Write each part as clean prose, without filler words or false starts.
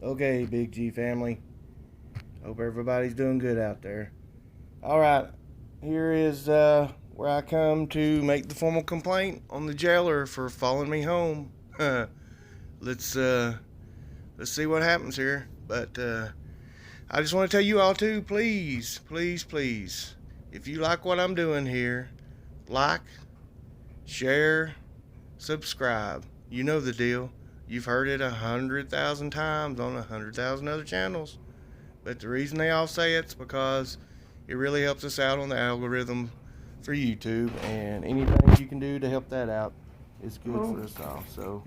Okay, Big G family. Hope everybody's doing good out there. Alright, here is where I come to make the formal complaint on the jailer for following me home. let's see what happens here. But I just want to tell you all too, please, please, please, if you like what I'm doing here, like, share, subscribe. You know the deal. You've heard it 100,000 times on 100,000 other channels. But the reason they all say it's because it really helps us out on the algorithm for YouTube, and anything you can do to help that out is good for us all. So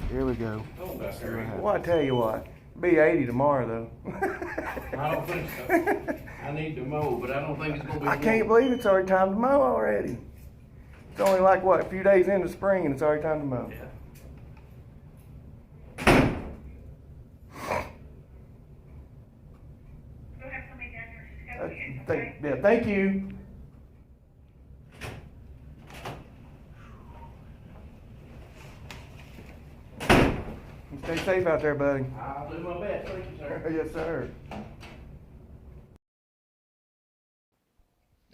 here we go. Well, I tell you what, be 80 tomorrow though. I don't think so. I need to mow, but I don't think it's gonna be. I can't believe it's already time to mow already. It's only like what, a few days into spring and it's already time to mow. Yeah. Thank you. Stay safe out there, buddy. I'll do my best. Thank you, sir. Yes, sir.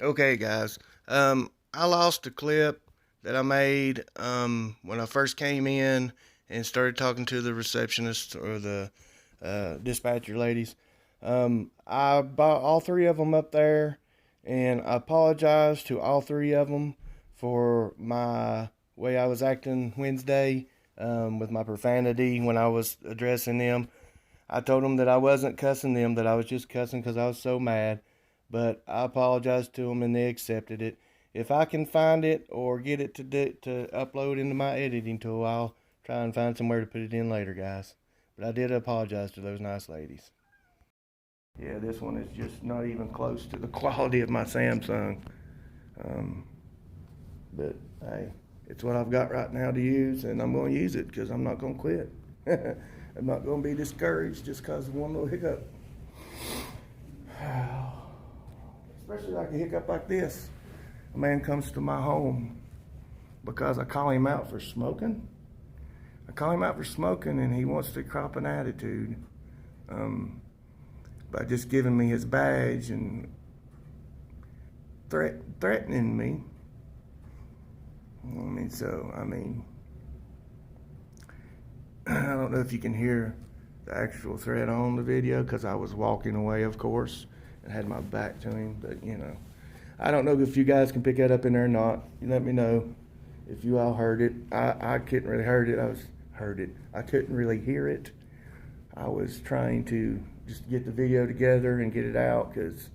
Okay, guys. I lost a clip that I made when I first came in and started talking to the receptionist or the dispatcher ladies. I bought all three of them up there, and I apologize to all three of them for my way I was acting Wednesday with my profanity when I was addressing them. I told them that I wasn't cussing them, that I was just cussing because I was so mad. But I apologized to them, and they accepted it. If I can find it or get it to upload into my editing tool, I'll try and find somewhere to put it in later, guys. But I did apologize to those nice ladies. Yeah, this one is just not even close to the quality of my Samsung. But hey, it's what I've got right now to use, and I'm going to use it because I'm not going to quit. I'm not going to be discouraged just because of one little hiccup. Especially like a hiccup like this. A man comes to my home because I call him out for smoking. I call him out for smoking, and he wants to crop an attitude by just giving me his badge and threatening me. I don't know if you can hear the actual threat on the video because I was walking away, of course, and had my back to him. But you know, I don't know if you guys can pick that up in there or not. You let me know if you all heard it. I couldn't really I couldn't really hear it. I was trying to just get the video together and get it out because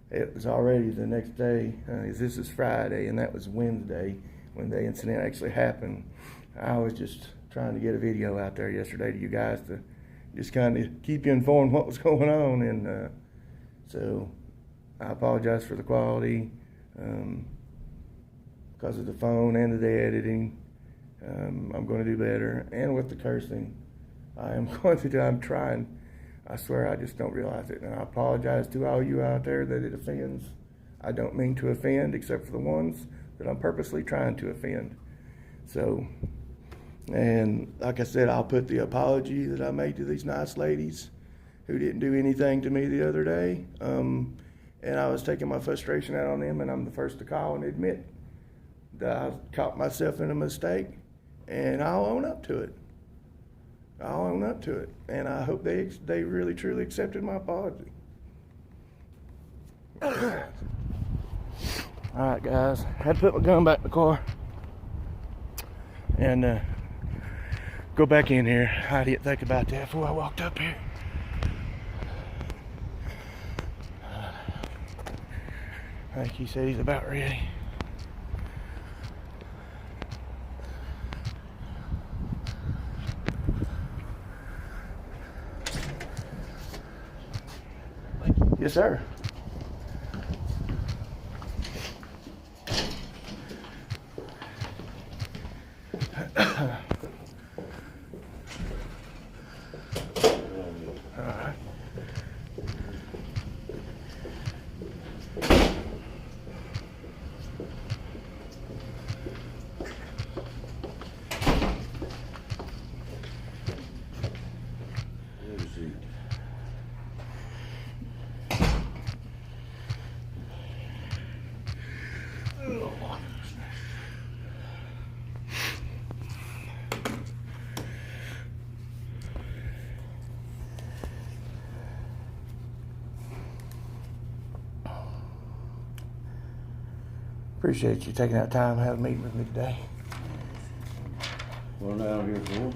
it was already the next day. This is Friday, and that was Wednesday when the incident actually happened. I was just trying to get a video out there yesterday to you guys to just kind of keep you informed what was going on, and so I apologize for the quality because of the phone and the editing. I'm going to do better, and with the cursing, I'm trying. I swear I just don't realize it, and I apologize to all you out there that it offends. I don't mean to offend, except for the ones that I'm purposely trying to offend. So, and like I said, I'll put the apology that I made to these nice ladies who didn't do anything to me the other day. And I was taking my frustration out on them, and I'm the first to call and admit that I caught myself in a mistake, and I'll own up to it. And I hope they really truly accepted my apology. All right, guys, I had to put my gun back in the car and go back in here. I didn't think about that before I walked up here. I think he said he's about ready. Yes, sir. All right. Appreciate you taking out time to have a meeting with me today. Well, now here for and,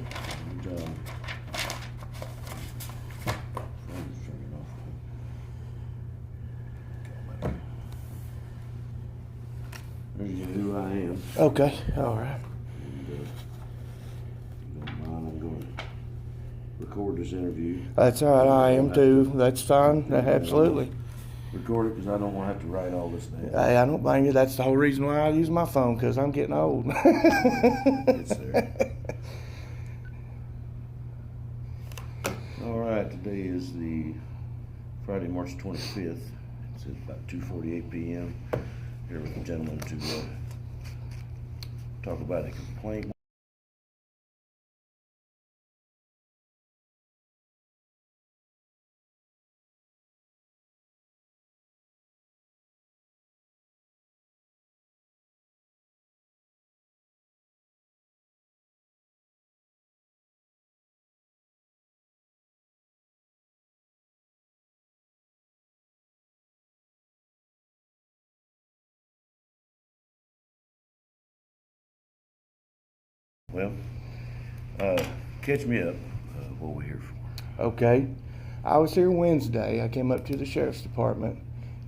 phone's turning off. There's who I am. Okay, all right. And, if you don't mind, I'm going to record this interview. That's all right, I am too. That's fine, absolutely. Record it because I don't want to have to write all this down. Hey, I don't blame you. That's the whole reason why I use my phone, because I'm getting old. It's there. All right, today is the Friday, March 25th. It's about 2:48 p.m. Here with the gentleman to talk about a complaint. Well, catch me up. What we're here for. Okay. I was here Wednesday. I came up to the Sheriff's Department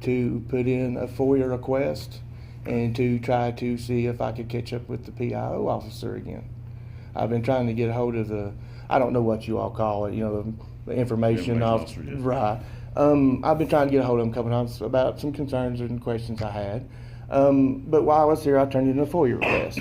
to put in a FOIA request and to try to see if I could catch up with the PIO officer again. I've been trying to get a hold of I don't know what you all call it, the information officer. Yes. Right. I've been trying to get a hold of him a couple times about some concerns and questions I had. But while I was here, I turned in a FOIA request.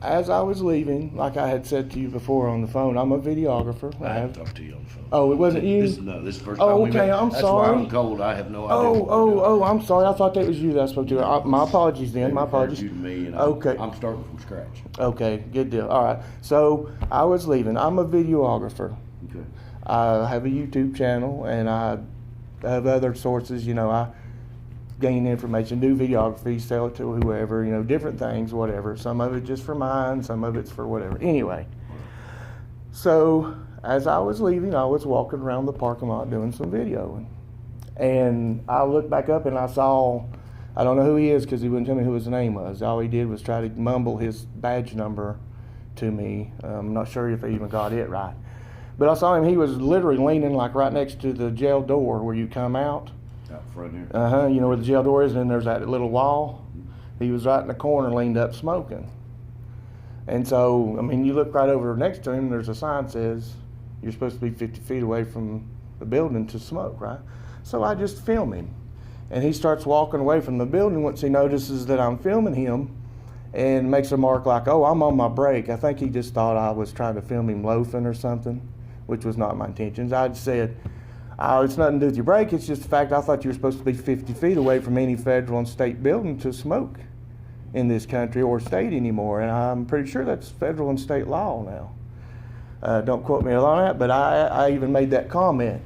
As I was leaving, like I had said to you before on the phone, I'm a videographer. I have talked to you on the phone. Oh, it wasn't you? This is the first Oh, time we okay, met. I'm That's sorry. why I'm cold. I have no idea. I'm sorry. I thought that was you that I spoke to. My apologies then. My apologies. You to me, and Okay. I'm starting from scratch. Okay, good deal. All right. So I was leaving. I'm a videographer. Okay. I have a YouTube channel, and I have other sources. I gain information, do videography, sell it to whoever, different things, whatever. Some of it just for mine, some of it's for whatever. Anyway, so as I was leaving, I was walking around the parking lot doing some videoing. And I looked back up and I saw, I don't know who he is because he wouldn't tell me who his name was. All he did was try to mumble his badge number to me. I'm not sure if he even got it right. But I saw him, he was literally leaning like right next to the jail door where you come out. Out front here. Where the jail door is, and then there's that little wall. He was right in the corner, leaned up, smoking. And so, you look right over next to him, there's a sign that says, you're supposed to be 50 feet away from the building to smoke, right? So I just film him. And he starts walking away from the building once he notices that I'm filming him and makes a mark like, oh, I'm on my break. I think he just thought I was trying to film him loafing or something, which was not my intentions. I said, it's nothing to do with your break. It's just the fact I thought you were supposed to be 50 feet away from any federal and state building to smoke in this country or state anymore. And I'm pretty sure that's federal and state law now. Don't quote me on that, but I even made that comment.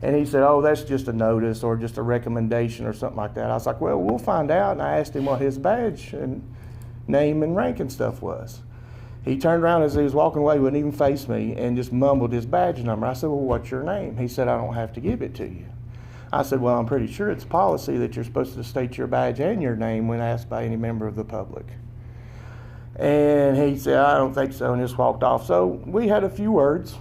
And he said, oh, that's just a notice or just a recommendation or something like that. I was like, well, we'll find out. And I asked him what his badge and name and rank and stuff was. He turned around as he was walking away, wouldn't even face me, and just mumbled his badge number. I said, well, what's your name? He said, I don't have to give it to you. I said, well, I'm pretty sure it's policy that you're supposed to state your badge and your name when asked by any member of the public. And he said, I don't think so, and just walked off. So we had a few words.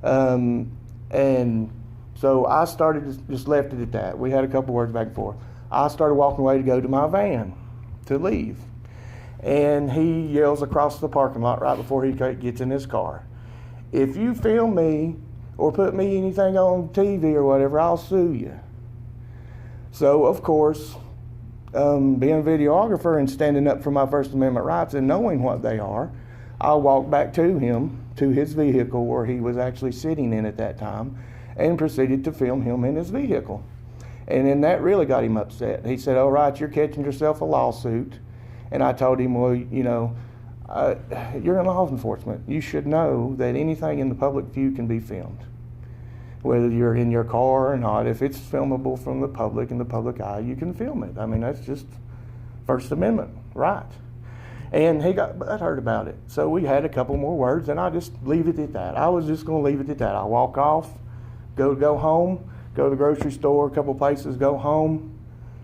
And so I just left it at that. We had a couple words back and forth. I started walking away to go to my van to leave. And he yells across the parking lot right before he gets in his car, if you film me or put me anything on TV or whatever, I'll sue you. So, of course, being a videographer and standing up for my First Amendment rights and knowing what they are, I walked back to him, to his vehicle where he was actually sitting in at that time, and proceeded to film him in his vehicle. And then that really got him upset. He said, all right, you're catching yourself a lawsuit. And I told him, well, you're in law enforcement. You should know that anything in the public view can be filmed, whether you're in your car or not. If it's filmable from the public in the public eye, you can film it. That's just First Amendment right. And he got butthurt about it. So we had a couple more words, and I just leave it at that. I was just going to leave it at that. I walk off, go home, go to the grocery store, a couple places, go home,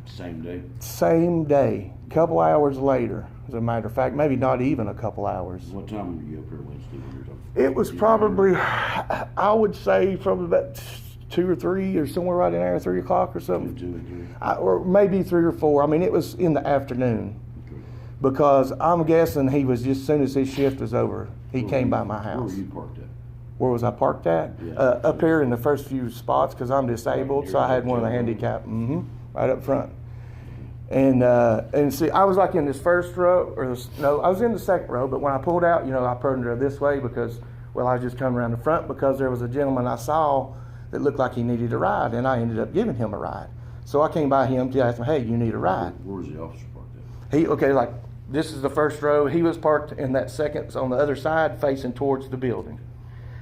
Same day? Same day, couple hours later, as a matter of fact, maybe not even a couple hours. What time were you up here Wednesday when you were talking? It was probably, I would say probably about 2 or 3 or somewhere right in there, 3 o'clock or something. 2 and 3? Or maybe 3 or 4. I mean, it was in the afternoon. Okay. Because I'm guessing he was just, as soon as his shift was over, he came by my Where house. were you parked at? Where was I parked at? Yeah. Up here in the first few spots, because I'm disabled, so I had one of the handicap, right up front. And see, I was like in this first row, no, I was in the second row, but when I pulled out, I turned her this way because, well, I was just coming around the front because there was a gentleman I saw that looked like he needed a ride, and I ended up giving him a ride. So I came by him to ask him, hey, you need a ride? Where was the officer parked at? Like, this is the first row. He was parked in that second, on the other side, facing towards the building.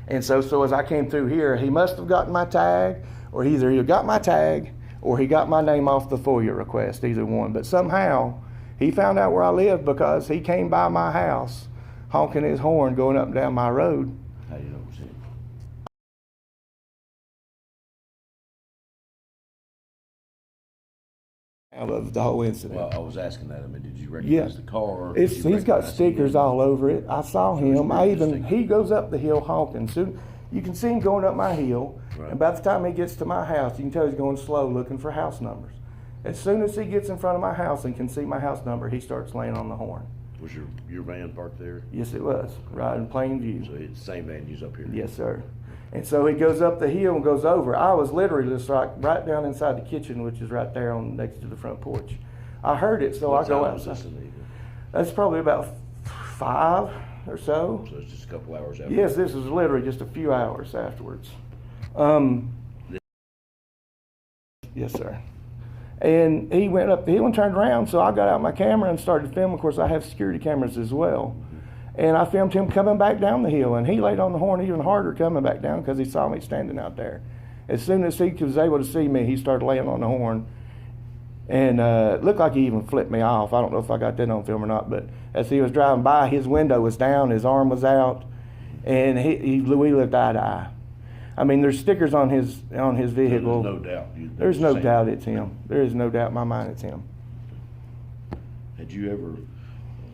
And so as I came through here, he must have gotten my tag, or he either got my tag, or he got my name off the FOIA request, either one. But somehow, he found out where I lived because he came by my house, honking his horn, going up and down my road. How do you know it was him? Of the whole incident. Well, I was asking that. I mean, did you recognize the car? He's got stickers all over it. I saw him. He goes up the hill honking. Soon, you can see him going up my hill. Right. And by the time he gets to my house, you can tell he's going slow, looking for house numbers. As soon as he gets in front of my house and can see my house number, he starts laying on the horn. Was your van parked there? Yes, it was, right in plain view. So it's the same van you was up here? Yes, sir. And so he goes up the hill and goes over. I was literally just like right down inside the kitchen, which is right there next to the front porch. I heard it, so I go outside. That's probably about 5 or so. So it's just a couple hours after? Yes, this was literally just a few hours afterwards. Yes, sir. And he went up the hill and turned around, so I got out my camera and started filming. Of course, I have security cameras as well. And I filmed him coming back down the hill, and he laid on the horn even harder coming back down because he saw me standing out there. As soon as he was able to see me, he started laying on the horn. And it looked like he even flipped me off. I don't know if I got that on film or not, but as he was driving by, his window was down, his arm was out, and we looked eye to eye. I mean, there's stickers on his vehicle. There's no doubt. There's no doubt it's him. There is no doubt in my mind it's him. Had you ever?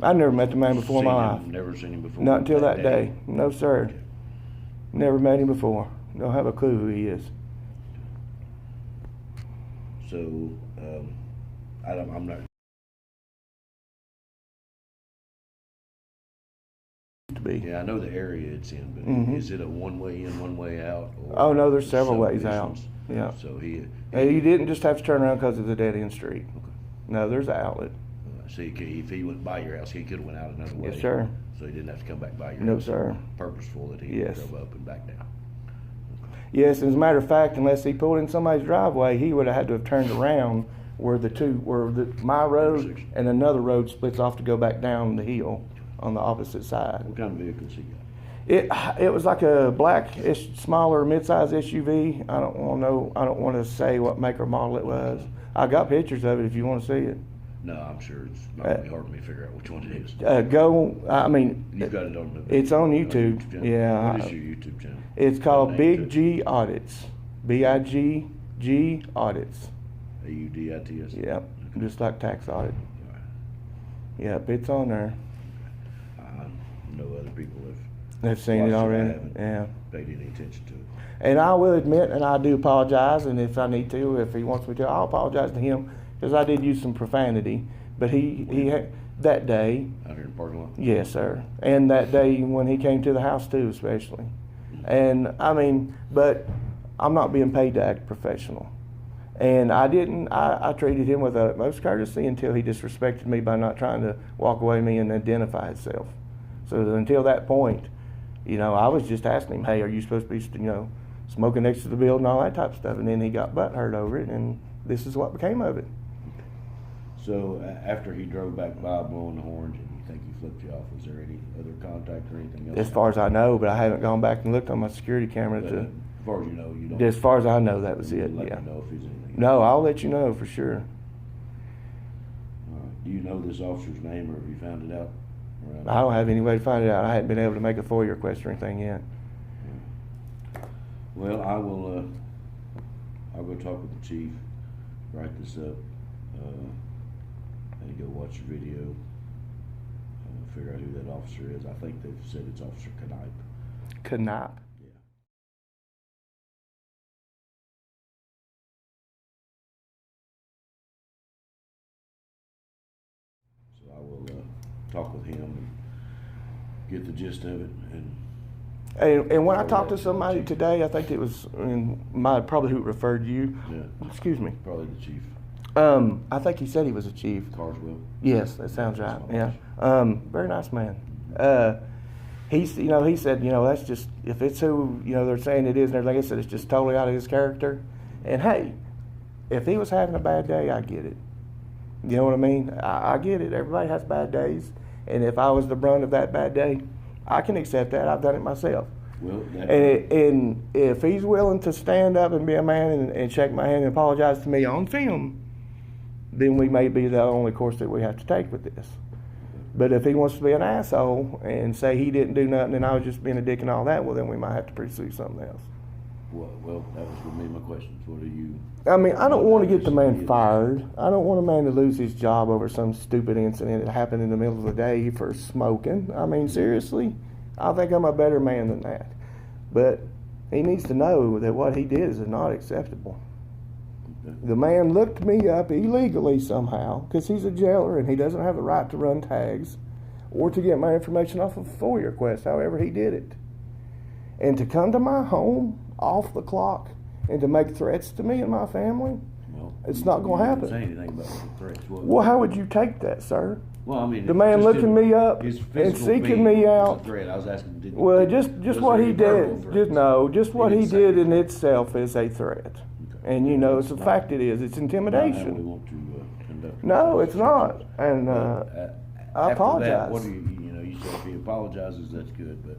I never met the man before in my life. Never seen him before? Not until that day. No, sir. Okay. Never met him before. Don't have a clue who he is. So, I'm not. To be. Yeah, I know the area it's in, but is it a one-way in, one-way out? Or oh no, there's several ways out. Yeah. So you didn't just have to turn around because it's a dead-end street. Okay. No, there's an outlet. So if he went by your house, he could have went out another way. Yes, sir. So he didn't have to come back by your house. No, sir. Purposeful that he drove up and back down. Yes, as a matter of fact, unless he pulled in somebody's driveway, he would have had to have turned around where my road and another road splits off to go back down the hill on the opposite side. What kind of vehicles he got? It was like a black, smaller, mid-size SUV. I don't want to say what make or model it was. I got pictures of it if you want to see it. No, I'm sure it's not going to be hard for me to figure out which one it is. You've got it on it's on YouTube. Yeah. What is your YouTube channel? It's called Big G Audits. BIG Audits. AUDITS? Yep. Just like tax audit. Right. Yep, it's on there. I know other people have seen it already. Yeah. Paid any attention to it. And I will admit, and I do apologize, and if I need to, if he wants me to, I'll apologize to him. Because I did use some profanity, but he had, that day. Out here in the parking lot? Yes, sir. And that day when he came to the house too, especially. And but I'm not being paid to act professional. And I treated him with the utmost courtesy until he disrespected me by not trying to walk away from me and identify himself. So until that point, I was just asking him, hey, are you supposed to be, smoking next to the building, all that type of stuff. And then he got butthurt over it, and this is what became of it. So after he drove back by blowing the horn, and you think he flipped you off, was there any other contact or anything else? As far as I know, but I haven't gone back and looked on my security camera. As far as you know, you don't. As far as I know, that was it. Let Yeah. me know if he's anything. No, I'll let you know for sure. Do you know this officer's name, or have you found it out? I don't have any way to find it out. I hadn't been able to make a FOIA request or anything yet. Well, I'll go talk with the chief, write this up. I had to go watch the video, figure out who that officer is. I think they've said it's Officer Kanipe. Kanipe. Yeah. So I will talk with him and get the gist of it. And when I talked to somebody today, I think it was probably who referred you. Yeah. Excuse me. Probably the chief. I think he said he was a chief. Carswell. Yes, that sounds right. Yeah. Very nice man. He said, that's just, if it's who, they're saying it is and everything, I said it's just totally out of his character. And hey, if he was having a bad day, I get it. You know what I mean? I get it. Everybody has bad days. And if I was the brunt of that bad day, I can accept that. I've done it myself. Well, and if he's willing to stand up and be a man and shake my hand and apologize to me on film, then we may be the only course that we have to take with this. But if he wants to be an asshole and say he didn't do nothing and I was just being a dick and all that, well, then we might have to pursue something else. Well, that was going to be my questions. What are you? I mean, I don't want to get the man fired. I don't want a man to lose his job over some stupid incident that happened in the middle of the day for smoking. I mean, seriously, I think I'm a better man than that. But he needs to know that what he did is not acceptable. Okay. The man looked me up illegally somehow because he's a jailer and he doesn't have the right to run tags or to get my information off of a FOIA request, however he did it. And to come to my home off the clock and to make threats to me and my family, Well, it's not going to you happen. didn't say anything about the threats. Well, how would you take that, sir? Well, I mean, The man looking me up his and physical seeking being me was out. a threat. I was asking, Well, was just what there he any verbal did, threats? just what he didn't say did in anything. itself is a threat. Okay. And it's a fact it is. It's Not how we intimidation. want to conduct. No, ourselves. it's not. And But, I after apologize. That, what do you said if he apologizes, that's good. But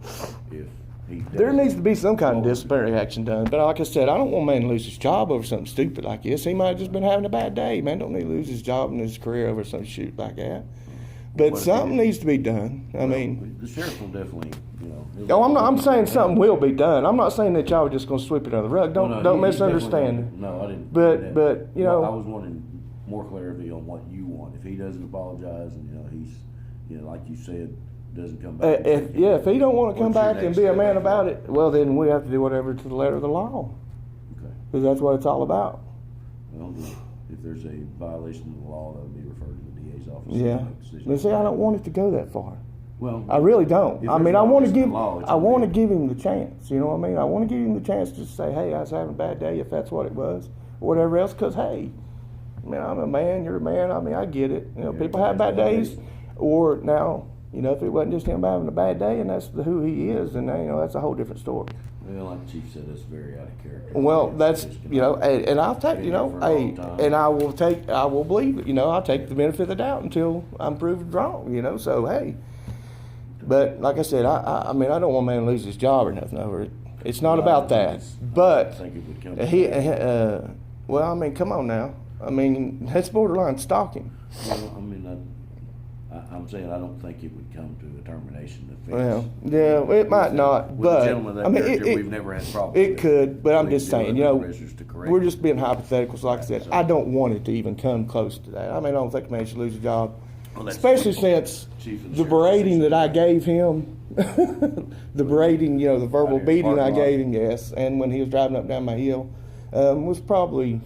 if he there doesn't, needs to be some kind of what would disciplinary action done. But like I said, I don't want a man to lose his job over something stupid like this. He might have just been having a bad day. Man don't need to lose his job and his career over some shit like that. But What if something he- needs to be done. I mean, the sheriff will definitely, oh, I'm saying something will be done. I'm not saying that y'all are just going to sweep it under the rug. Don't Well, no, don't he misunderstand definitely- it. No, I didn't. But- do that. but, Well, I was wanting more clarity on what you want. If he doesn't apologize and he's, like you said, doesn't come back. If he don't want to come What's your back and next be a step man after about that? it, well, then we have to do whatever to the letter of the law, Okay. because that's what it's all about. Well, if there's a violation of the law, that would be referred to the DA's office. Yeah. to make decisions. But see, I don't want it to go that far. Well, I really don't. if I there's mean, a I want to violation of give, the law, it's I on want to you. give him the chance. You know what I mean? I want to give him the chance to say, hey, I was having a bad day, if that's what it was, or whatever else. Because hey, I mean, I'm a man, you're a man. I mean, I get it. Yeah, People have bad days, or now, if it wasn't just him having a bad day, and that's who he is, then that's a whole different story. Well, like the chief said, that's very out of character. Well, It's that's just and I'll take been here for a long time. and I will believe it. I'll take the benefit of the doubt until I'm proved wrong. So hey, but like I said, I mean I don't want a man to lose his job or nothing over it. It's not No, about I that. think But I think it would come. well, I mean, come on now. I mean, that's borderline stalking. Well, I mean, I'm saying I don't think it would come to a termination offense. Well, yeah, it might not, With but a gentleman of that I mean, character, it, we've never had problems. it with. could. But I'm We just can do saying, other measures to correct we're it. just being hypotheticals. Like I said, I don't want it to even come close to that. I mean, I don't think a man should lose a job, Well, that's especially since Chief of the the Sheriff's berating Office. that I gave him, the berating, the verbal Out here in beating I parking lot. gave him, yes, and when he was driving up down my hill, was probably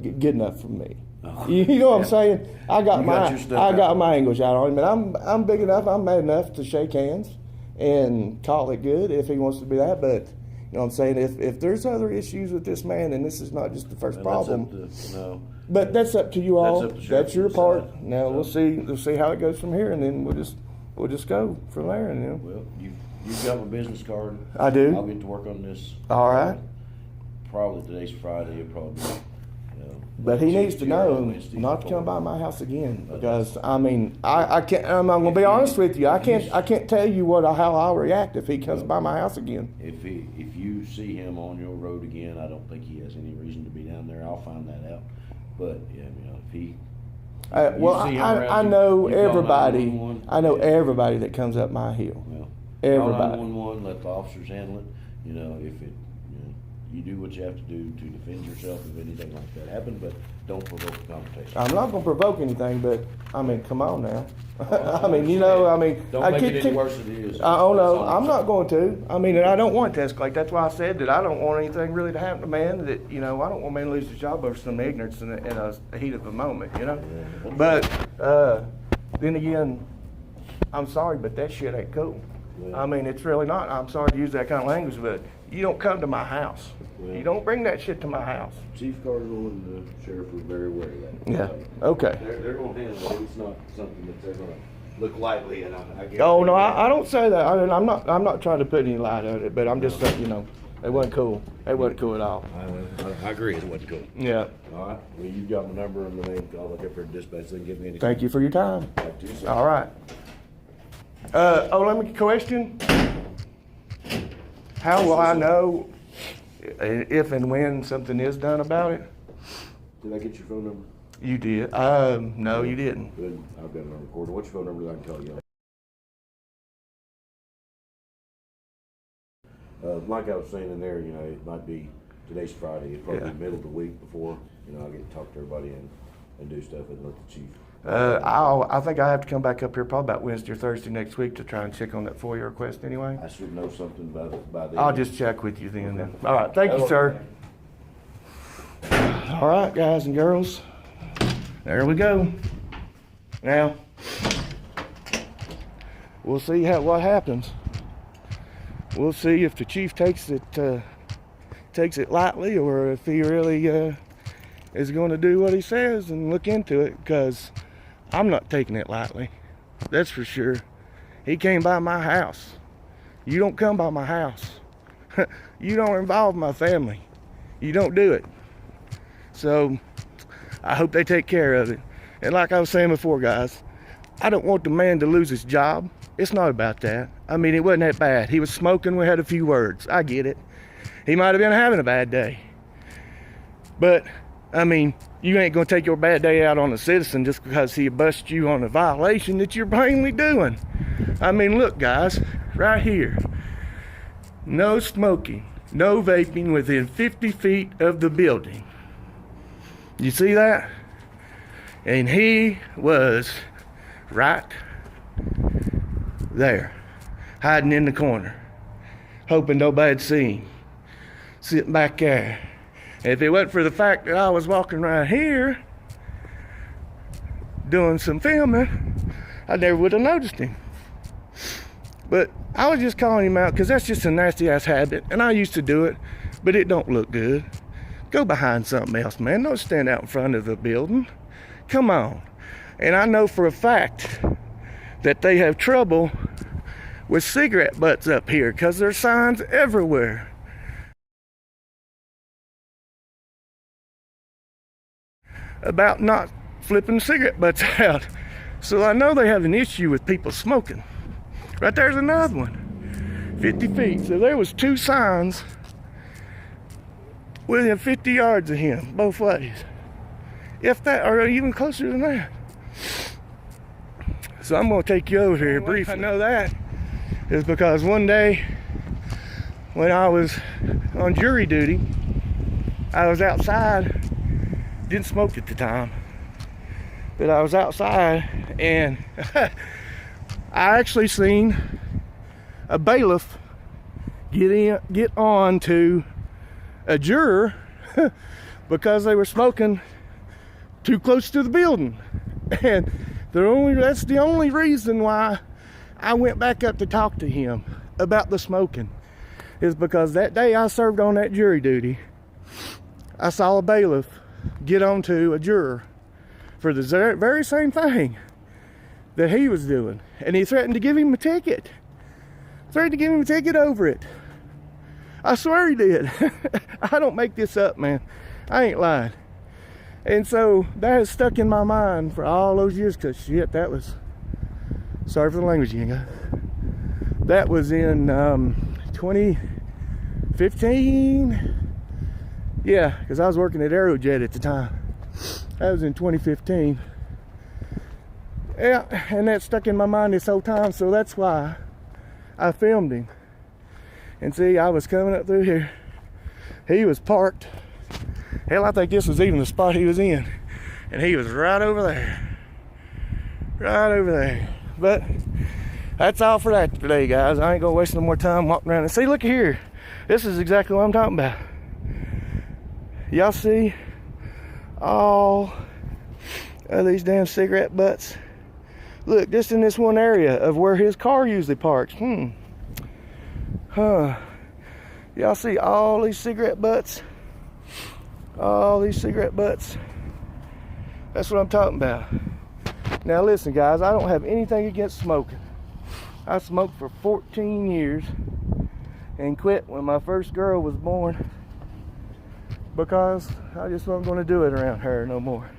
good enough for me. Oh. You know what I'm saying? I got You my got your stuff out. my English out on him, and I'm big enough, I'm mad enough to shake hands and call it good if he wants to be that. But you know what I'm saying? If there's other issues with this man, and this is not just the first Well, that's problem. up to- no. But that's up to you all. That's up to sheriff That's your to part. decide. Now we'll see how it goes from here, and then we'll just go from there. And Well, you've got my business card. I do. I'll get to work on this. All right. Probably today's Friday. It'll probably. But he needs to Tuesday or know Wednesday not to come before. by my house again, because I mean I can't. I'm gonna be honest with you. I can't tell you how I'll react if he comes by my house again. If you see him on your road again, I don't think he has any reason to be down there. I'll find that out. But yeah, if he. Well, see him I around, know you call everybody. 911. I know Yeah. everybody that comes up my hill. Well, Everybody. Call 911. Let the officers handle it. If it. You do what you have to do to defend yourself if anything like that happened, but don't provoke a confrontation. I'm not gonna provoke anything, but, I mean, come on now. I mean, you know, I mean. Don't make it any worse than it is. Oh, no, I'm not going to. I mean, and I don't want it to escalate. That's why I said that I don't want anything really to happen to man, that, you know, I don't want man to lose his job over some ignorance in a heat of a moment, you know? Yeah. But, then again, I'm sorry, but that shit ain't cool. Yeah. I mean, it's really not. I'm sorry to use that kind of language, but you don't come to my house. Yeah. You don't bring that shit to my house. Chief Cardinal and the sheriff were very aware of that. Yeah, okay. They're gonna handle it. It's not something that they're gonna look lightly, and I guess. Oh, no, I don't say that. I'm not trying to put any light on it, but I'm just saying, you know, it wasn't cool. It wasn't cool at all. I agree, it wasn't cool. Yeah. All right, well, you've got my number and the name. I'll look up for dispatch, so they can give me any. Thank you for your time. Talk to you soon. All right. Let me question. How will I know if and when something is done about it? Did I get your phone number? You did. No, you didn't. Good, I've got it on recording. What's your phone number that I can call you on? Like I was saying in there, you know, it might be, today's Friday, it'll probably be middle of the week before, you know, I get to talk to everybody and do stuff and let the chief. I think I have to come back up here probably about Wednesday or Thursday next week to try and check on that FOIA request anyway. I should know something by then. I'll just check with you then. All right, thank you, sir. All right, guys and girls, there we go. Now, we'll see what happens. We'll see if the chief takes it lightly, or if he really is going to do what he says and look into it, because I'm not taking it lightly. That's for sure. He came by my house. You don't come by my house. You don't involve my family. You don't do it. So I hope they take care of it. And like I was saying before, guys, I don't want the man to lose his job. It's not about that. I mean, it wasn't that bad. He was smoking, we had a few words. I get it. He might have been having a bad day. But, I mean, you ain't gonna take your bad day out on a citizen just because he busts you on a violation that you're plainly doing. I mean, look, guys, right here. No smoking, no vaping within 50 feet of the building. You see that? And he was right there, hiding in the corner, hoping nobody'd see him, sitting back there. And if it wasn't for the fact that I was walking right here, doing some filming, I never would have noticed him. But I was just calling him out because that's just a nasty ass habit, and I used to do it, but it don't look good. Go behind something else, man. Don't stand out in front of the building. Come on. And I know for a fact that they have trouble with cigarette butts up here because there's signs everywhere. About not flipping cigarette butts out. So I know they have an issue with people smoking. Right there's another one. 50 feet. So there was two signs within 50 yards of him, both ways. If that, or even closer than that. So I'm gonna take you over here briefly. I know that is because one day when I was on jury duty, I was outside, didn't smoke at the time, but I was outside and I actually seen a bailiff get on to a juror because they were smoking too close to the building. And that's the only reason why I went back up to talk to him about the smoking, is because that day I served on that jury duty, I saw a bailiff get onto a juror for the very same thing that he was doing, and he threatened to give him a ticket. Threatened to give him a ticket over it. I swear he did. I don't make this up, man. I ain't lying. And so that has stuck in my mind for all those years, because shit, that was, sorry for the language, you guys. That was in 2015. Yeah, because I was working at Aerojet at the time. That was in 2015. Yeah, and that stuck in my mind this whole time, so that's why I filmed him. And see, I was coming up through here, He was parked. Hell, I think this was even the spot he was in. And he was right over there. Right over there. But that's all for that today, guys. I ain't gonna waste no more time walking around. And see, look here. This is exactly what I'm talking about. Y'all see all of these damn cigarette butts? Look, just in this one area of where his car usually parks. Y'all see all these cigarette butts? All these cigarette butts. That's what I'm talking about. Now listen, guys, I don't have anything against smoking. I smoked for 14 years and quit when my first girl was born because I just wasn't going to do it around her no more.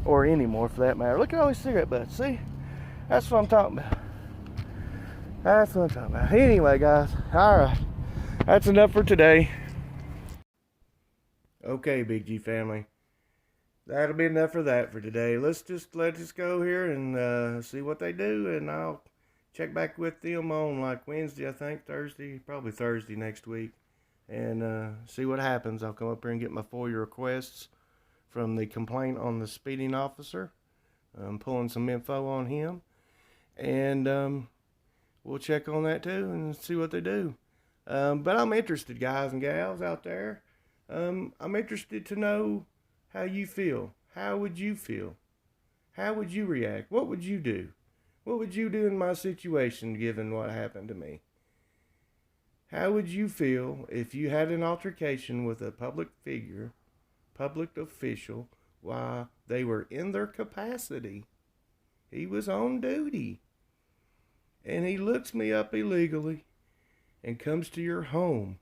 Or anymore, for that matter. Look at all these cigarette butts, see? That's what I'm talking about. That's what I'm talking about. Anyway, guys, alright. That's enough for today. Okay, Big G family. That'll be enough for that for today. Let's just let this go here and see what they do, and I'll check back with them on like Wednesday, I think, Thursday, probably Thursday next week, and see what happens. I'll come up here and get my FOIA requests from the complaint on the speeding officer. I'm pulling some info on him, and we'll check on that too and see what they do. But I'm interested, guys and gals out there. I'm interested to know how you feel. How would you feel? How would you react? What would you do? What would you do in my situation given what happened to me? How would you feel if you had an altercation with a public figure, public official, while they were in their capacity? He was on duty. And he looks me up illegally and comes to your home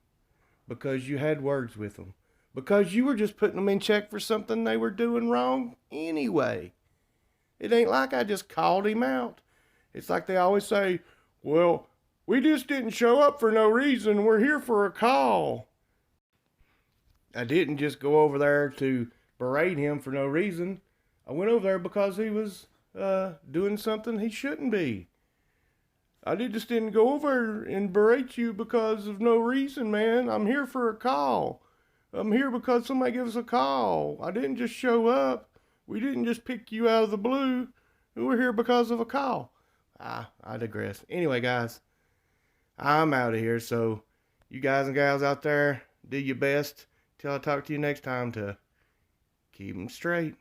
because you had words with him. Because you were just putting them in check for something they were doing wrong anyway. It ain't like I just called him out. It's like they always say, well, we just didn't show up for no reason. We're here for a call. I didn't just go over there to berate him for no reason. I went over there because he was doing something he shouldn't be. I just didn't go over and berate you because of no reason, man. I'm here for a call. I'm here because somebody gave us a call. I didn't just show up. We didn't just pick you out of the blue. We're here because of a call. I digress. Anyway, guys, I'm out of here. So you guys and gals out there, do your best. Till I talk to you next time to keep them straight.